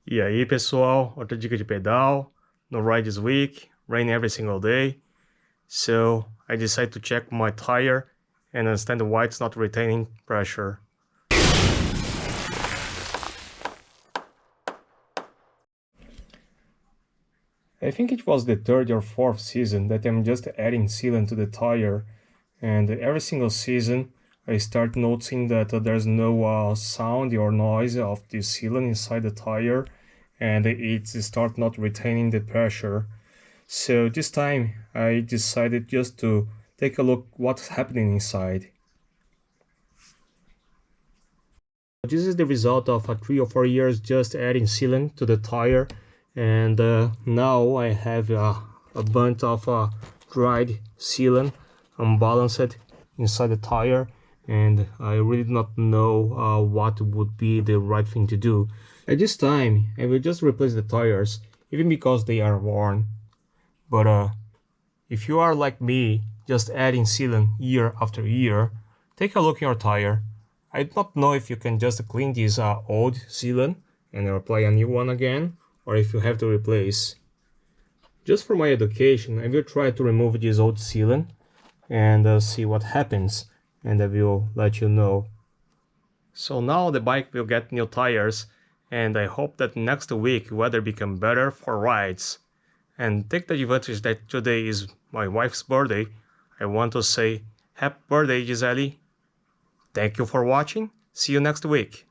E aí, pessoal, outra dica de pedal. No ride this week, rain every single day. So I decided to check my tire and understand why it's not retaining pressure. I think it was the third or fourth season that I'm just adding sealant to the tire, and every single season I start noticing that there's no sound or noise of the sealant inside the tire, and it start not retaining the pressure. So this time I decided just to take a look what's happening inside. This is the result of 3 or 4 years just adding sealant to the tire, and now I have a bunch of dried sealant unbalanced inside the tire, and I really do not know what would be the right thing to do. At this time I will just replace the tires, even because they are worn. But if you are like me, just adding sealant year after year, take a look in your tire. I do not know if you can just clean this old sealant and apply a new one again, or if you have to replace. Just for my education, I will try to remove this old sealant and see what happens, and I will let you know. So now the bike will get new tires, and I hope that next week weather become better for rides. And take the advantage that today is my wife's birthday. I want to say happy birthday, Gisele. Thank you for watching. See you next week.